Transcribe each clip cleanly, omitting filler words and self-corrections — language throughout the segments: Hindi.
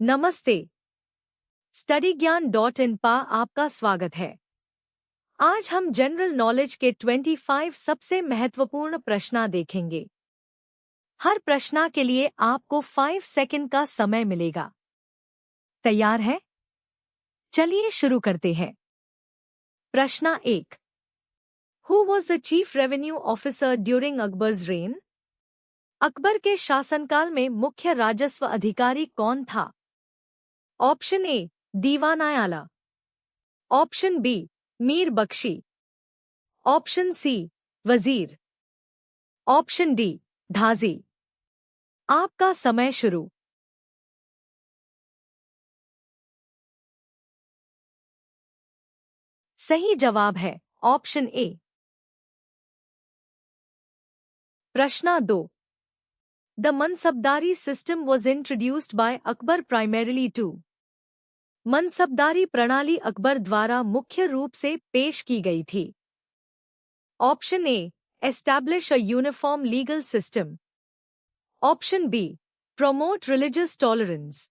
नमस्ते। स्टडी ज्ञान .in पर आपका स्वागत है। आज हम जनरल नॉलेज के 25 सबसे महत्वपूर्ण प्रश्न देखेंगे। हर प्रश्न के लिए आपको 5 सेकंड का समय मिलेगा। तैयार है? चलिए शुरू करते हैं। प्रश्न 1। Who was the chief revenue officer during Akbar's reign? Akbar के शासनकाल में मुख्य राजस्व अधिकारी कौन था? Option A Diwan i Ala, option B Mir Bakhshi, option C Wazir, option D ढाजी। आपका समय शुरू। सही जवाब है ऑप्शन ए। प्रश्न 2। The Mansabdari system was introduced by Akbar primarily to. Mansabdari प्रणाली अकबर द्वारा मुख्य रूप से पेश की गई थी। Option A establish a uniform legal system, option B promote religious tolerance,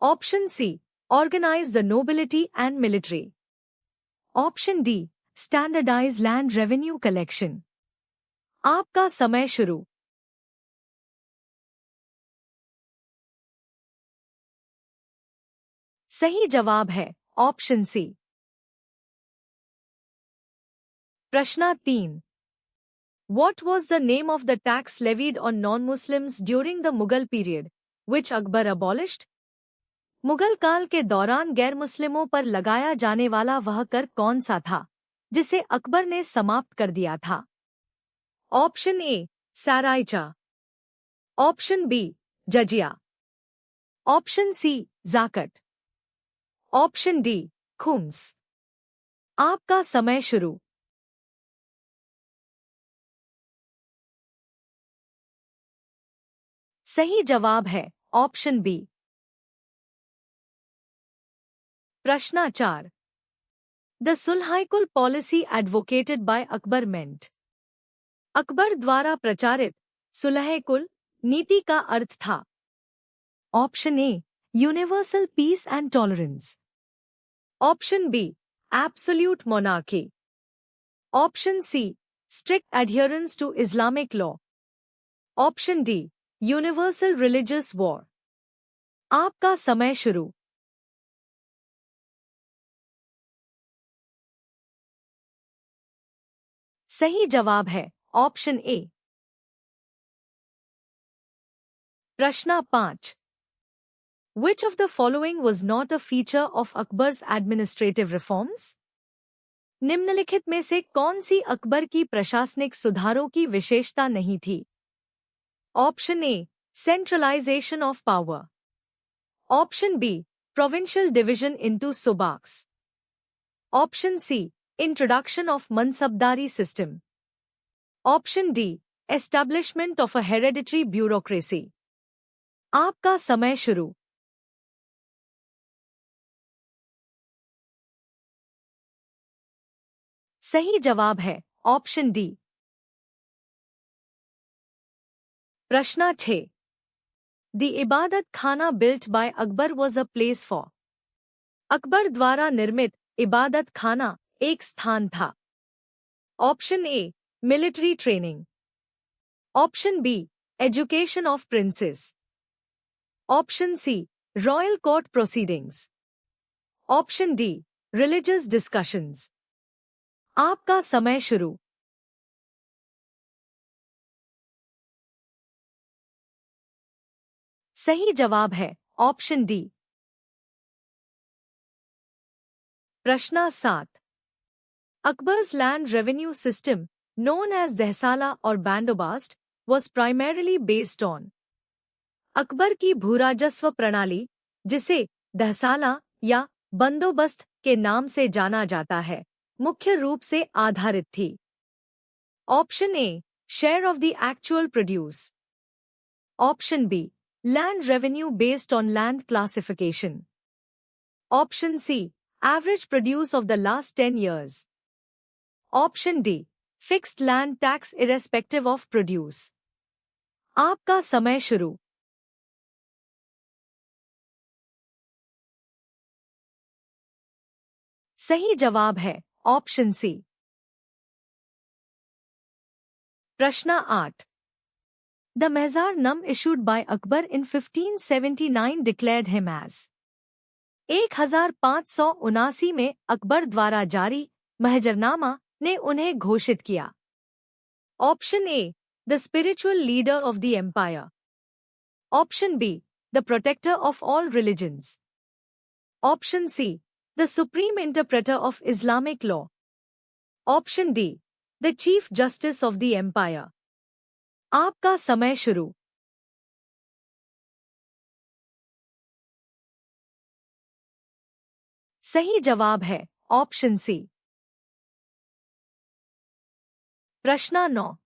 option C organize the nobility and military, option D standardize land revenue collection. आपका समय शुरू। सही जवाब है ऑप्शन सी। प्रश्न 3। What was the name of the tax levied on non-Muslims during the Mughal period, which Akbar abolished? Mughal काल के दौरान गैर मुस्लिमों पर लगाया जाने वाला वह कर कौन सा था जिसे अकबर ने समाप्त कर दिया था? ऑप्शन ए सराइचा, option B jizya, option C zakat, option D khums. आपका समय शुरू। सही जवाब है ऑप्शन बी। प्रश्न 4। The Sulh-i-Kul policy advocated by Akbar meant. Akbar द्वारा प्रचारित सुलह-ए-कुल नीति का अर्थ था? Option A universal peace and tolerance, option B absolute monarchy, option C strict adherence to Islamic law, option D universal religious war. आपका समय शुरू। सही जवाब है ऑप्शन ए। प्रश्न 5। Which of the following was not a feature of Akbar's administrative reforms? निम्नलिखित में से कौन सी अकबर की प्रशासनिक सुधारों की विशेषता नहीं थी? Option A centralisation of power, option B provincial division into subahs, option C introduction of Mansabdari system, option D establishment of a hereditary bureaucracy. आपका समय शुरू। सही जवाब है ऑप्शन डी। प्रश्न 6। The Ibadat Khana built by Akbar was a place for. Akbar द्वारा निर्मित इबादत खाना एक स्थान था। Option A military training, option B education of princes, option C royal court proceedings, option D religious discussions. आपका समय शुरू। सही जवाब है ऑप्शन डी। प्रश्न 7। Akbar's land revenue system known as Dahsala or Bandobast was primarily based on. Akbar की भूराजस्व प्रणाली, जिसे दहसाला या बंदोबस्त के नाम से जाना जाता है, मुख्य रूप से आधारित थी। Option A share of the actual produce, option B land revenue based on land classification, option C average produce of the last 10 years, option D fixed land tax irrespective of produce. आपका समय शुरू। सही जवाब है ऑप्शन सी। प्रश्न 8। The Mahzarnama issued by Akbar in 1579 declared him as. 1579 में अकबर द्वारा जारी महजरनामा ने उन्हें घोषित किया। Option A, the spiritual leader of the empire. Option B, the protector of all religions. Option C, the supreme interpreter of Islamic law. Option D, the chief justice of the empire. आपका समय शुरू। सही जवाब है ऑप्शन सी। प्रश्न 9।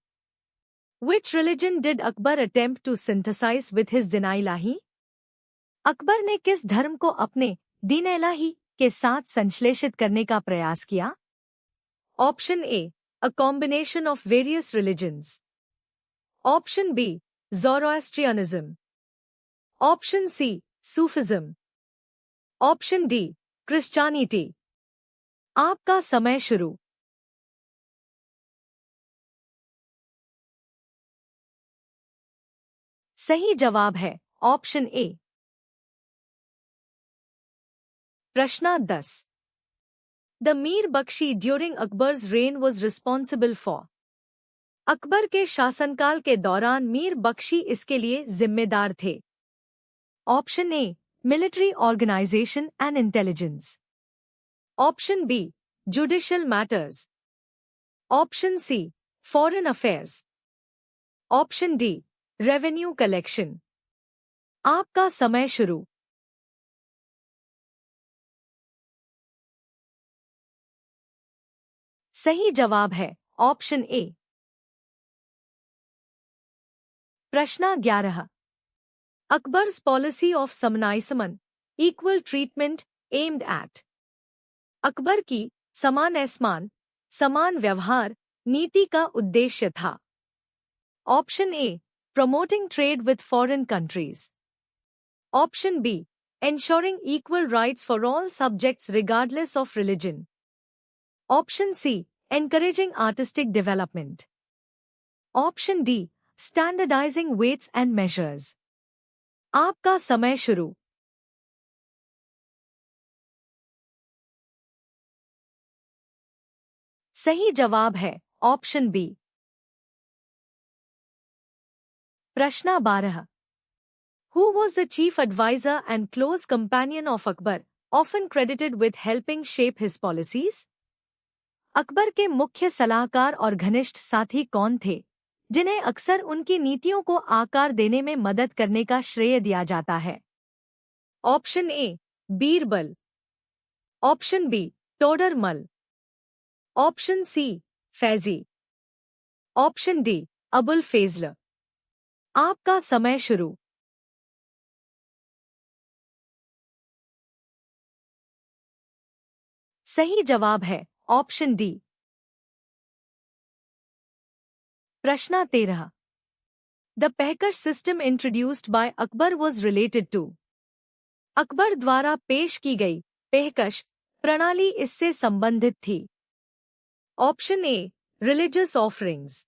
Which religion did Akbar attempt to synthesize with his din-i-ilahi? Akbar ने किस धर्म को अपने दीन-ए-इलाही के साथ संश्लेषित करने का प्रयास किया? Option A, a combination of various religions. Option B, Zoroastrianism. Option C, Sufism. Option D, Christianity. आपका समय शुरू। सही जवाब है ऑप्शन ए। प्रश्न 10। The Mir Bakhshi during Akbar's reign was responsible for. Akbar के शासनकाल के दौरान मीर बख्शी इसके लिए जिम्मेदार थे। Option A, military organization and intelligence. Option B, judicial matters. Option C, foreign affairs. Option D, revenue collection. आपका समय शुरू। सही जवाब है ऑप्शन ए। प्रश्न 11। अकबर्स पॉलिसी ऑफ समनाइसमन equal treatment aimed at. Akbar की समान एहसान समान व्यवहार नीति का उद्देश्य था। Option A, promoting trade with foreign countries. Option B, ensuring equal rights for all subjects regardless of religion. Option C, encouraging artistic development. Option D, standardizing weights and measures. आपका समय शुरू। सही जवाब है ऑप्शन बी। प्रश्न 12। Who was the chief advisor and close companion of Akbar, often credited with helping shape his policies? Akbar के मुख्य सलाहकार और घनिष्ठ साथी कौन थे, जिन्हें अक्सर उनकी नीतियों को आकार देने में मदद करने का श्रेय दिया जाता है? Option A, Birbal. Option B, Todarmal. Option C, Faizi. Option D, Abul Fazl. आपका समय शुरू। सही जवाब है ऑप्शन डी। प्रश्न 13। The peshkash system introduced by Akbar was related to. Akbar द्वारा पेश की गई पेहकश प्रणाली इससे संबंधित थी। Option A, religious offerings.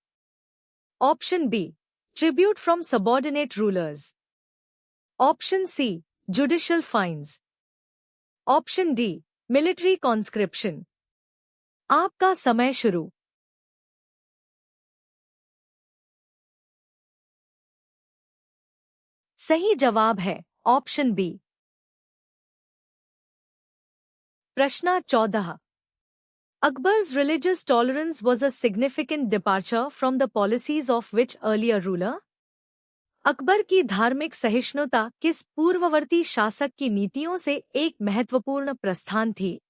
Option B, tribute from subordinate rulers. Option C, judicial fines. Option D, military conscription. आपका समय शुरू। सही जवाब है ऑप्शन बी। प्रश्न 14। Akbar's religious tolerance was a significant departure from the policies of which earlier ruler? Akbar की धार्मिक सहिष्णुता किस पूर्ववर्ती शासक की नीतियों से एक महत्वपूर्ण प्रस्थान थी?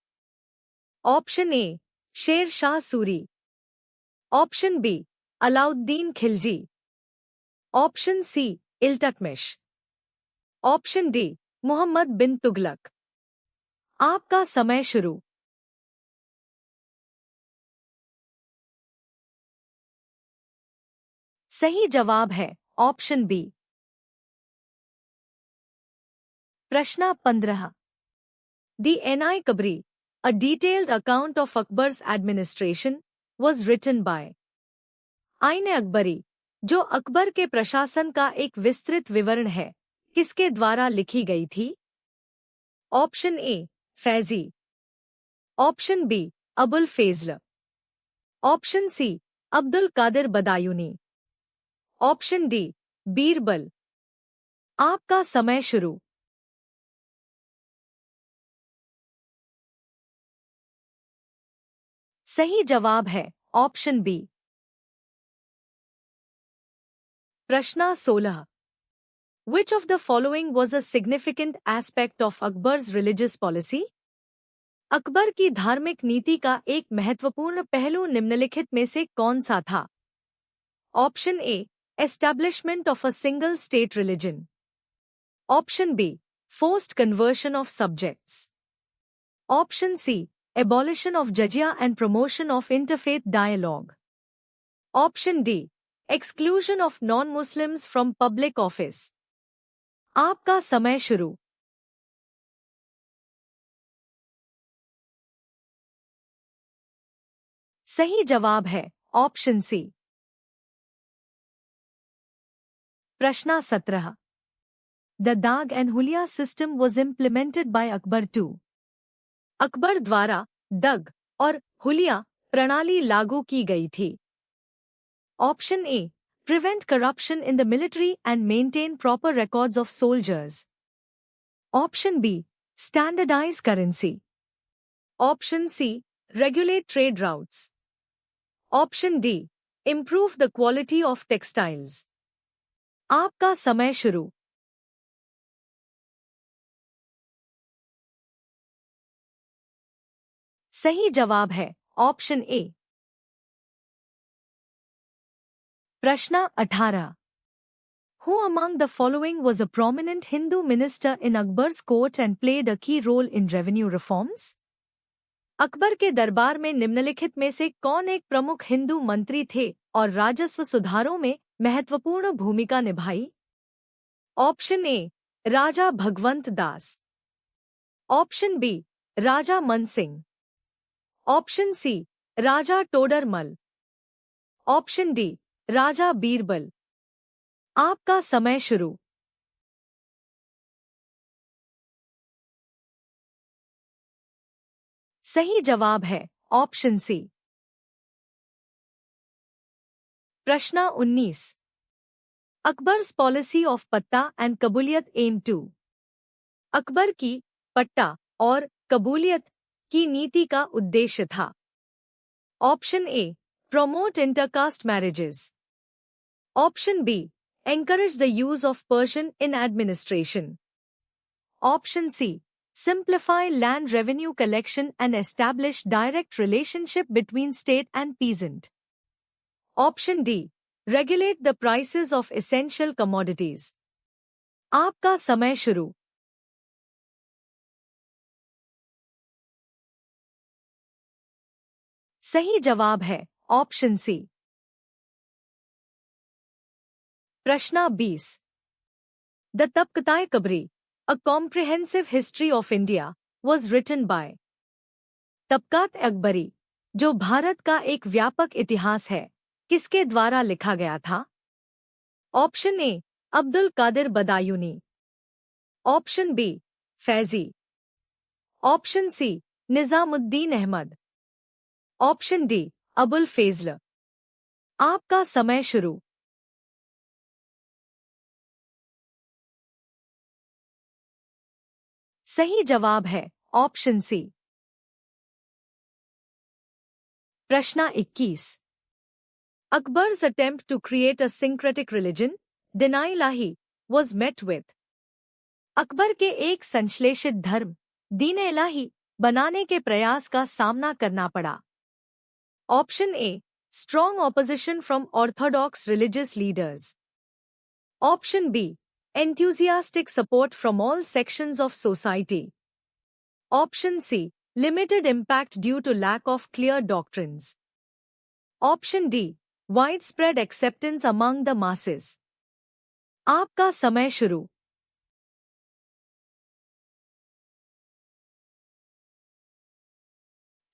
Option A, Sher Shah Suri. Option B, Alauddin Khilji. Option C, Iltutmish. Option D, Muhammad bin Tughlaq. आपका समय शुरू। सही जवाब है ऑप्शन बी। प्रश्न 15। दी एनाई कबरी A detailed account of Akbar's administration was written by आईन अकबरी, जो अकबर के प्रशासन का एक विस्तृत विवरण है, किसके द्वारा लिखी गई थी? Option A Faizi, option B Abul Fazl, option C Abdul Qadir Badayuni, option D Birbal. आपका समय शुरू। सही जवाब है ऑप्शन बी। प्रश्न 16। Which of the following was a significant aspect of Akbar's religious policy? Akbar की धार्मिक नीति का एक महत्वपूर्ण पहलू निम्नलिखित में से कौन सा था? Option A establishment of a single state religion, option B forced conversion of subjects, option C abolition of jizya and promotion of interfaith dialogue, option D exclusion of non Muslims from public office. आपका समय शुरू। सही जवाब है ऑप्शन सी। प्रश्न 17। The dagh and huliya system was implemented by Akbar to. Akbar द्वारा दग और हुलिया प्रणाली लागू की गई थी। Option A prevent corruption in the military and maintain proper records of soldiers. Option B standardize currency. Option C regulate trade routes. Option D improve the quality of textiles. आपका समय शुरू। सही जवाब है ऑप्शन ए। प्रश्न 18। Who among the following was a prominent Hindu minister in Akbar's court and played a key role in revenue reforms? Akbar के दरबार में निम्नलिखित में से कौन एक प्रमुख हिंदू मंत्री थे और राजस्व सुधारों में महत्वपूर्ण भूमिका निभाई? Option A Raja Bhagwant Das, option B Raja Man Singh, option C Raja Todarmal, option D Raja Birbal. आपका समय शुरू। सही जवाब है ऑप्शन सी। प्रश्न 19। Akbar's policy of patta and kabuliyat aim to. Akbar की पट्टा और कबूलियत की नीति का उद्देश्य था। Option A promote intercaste marriages, option B encourage the use of Persian in administration. Option C simplify land revenue collection and establish direct relationship between state and peasant. Option D regulate the prices of essential commodities. आपका समय शुरू। सही जवाब है ऑप्शन सी। प्रश्न 20। The Tabaqat-i-Akbari, a comprehensive history of India, was written by। Tabaqat-i-Akbari, जो भारत का एक व्यापक इतिहास है, किसके द्वारा लिखा गया था? Option A Abdul Qadir Badayuni, option B Faizi, option C Nizamuddin Ahmad, option D Abul Fazl. आपका समय शुरू। सही जवाब है ऑप्शन सी। प्रश्न 21। Akbar's attempt to create a syncretic religion, Din-i-Ilahi, was met with। Akbar के एक संश्लेषित धर्म दीन-ए-इलाही बनाने के प्रयास का सामना करना पड़ा। Option A strong opposition from orthodox religious leaders, option B enthusiastic support from all sections of society. Option C limited impact due to lack of clear doctrines. Option D widespread acceptance among the masses. आपका समय शुरू।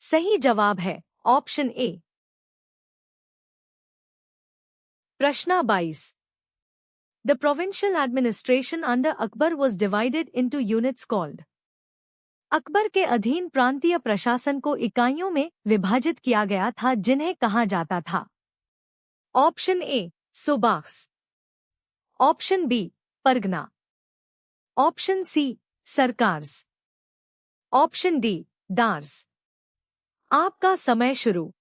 सही जवाब है ऑप्शन ए। प्रश्न 22। The provincial administration under Akbar was divided into units called. Akbar के अधीन प्रांतीय प्रशासन को इकाइयों में विभाजित किया गया था जिन्हें कहा जाता था। Option A subas, option B pargana, option C sarkars, option D dars. आपका समय शुरू।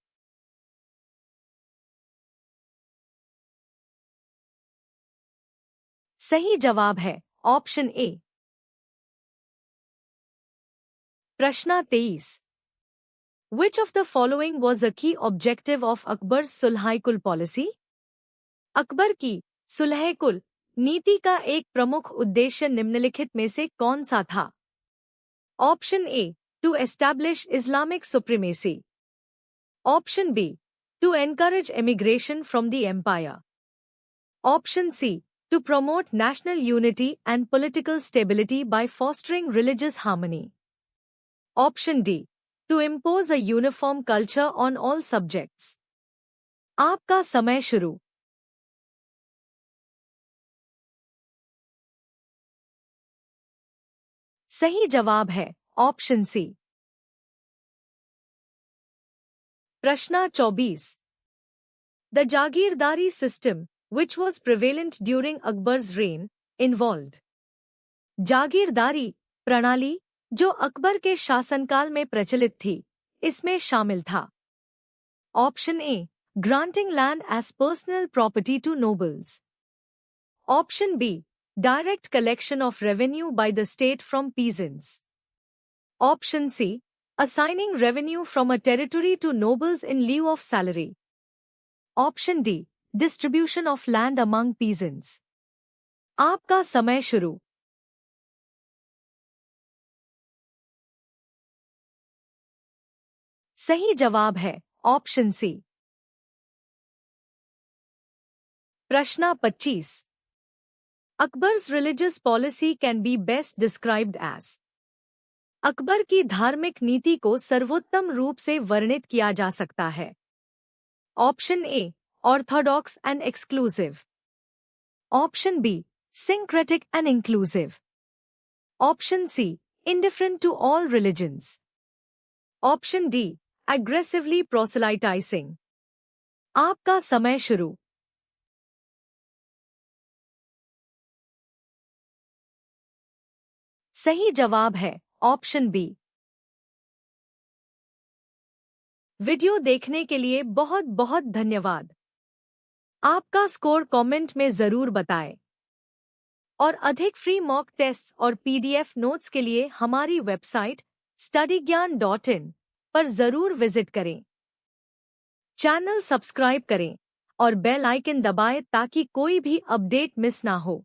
सही जवाब है ऑप्शन ए। प्रश्न 23। Which of the following was a key objective of Akbar's Sulh-i-Kul policy? Akbar की सुलह-ए-कुल नीति का एक प्रमुख उद्देश्य निम्नलिखित में से कौन सा था? Option A to establish Islamic supremacy, option B to encourage immigration from the empire, option C to promote national unity and political stability by fostering religious harmony, option D to impose a uniform culture on all subjects. आपका समय शुरू। सही जवाब है ऑप्शन सी। प्रश्न 24। The jagirdari system which was prevalent during Akbar's reign involved। Jagirdari प्रणाली जो अकबर के शासनकाल में प्रचलित थी इसमें शामिल था। Option A granting land as personal property to nobles, option B direct collection of revenue by the state from peasants, option C assigning revenue from a territory to nobles in lieu of salary, option D distribution of land among peasants। आपका समय शुरू। सही जवाब है ऑप्शन सी। प्रश्न 25। Akbar's religious policy can be best described as. Akbar की धार्मिक नीति को सर्वोत्तम रूप से वर्णित किया जा सकता है। Option A orthodox and exclusive, option B syncretic and inclusive, option C indifferent to all religions, option D aggressively proselytizing. आपका समय शुरू। सही जवाब है ऑप्शन बी। वीडियो देखने के लिए बहुत बहुत धन्यवाद। आपका स्कोर कमेंट में जरूर बताएं और अधिक फ्री मॉक टेस्ट्स और पीडीएफ नोट्स के लिए हमारी वेबसाइट studygyaan.in पर जरूर विजिट करें। चैनल सब्सक्राइब करें और बेल आइकन दबाएं ताकि कोई भी अपडेट मिस ना हो।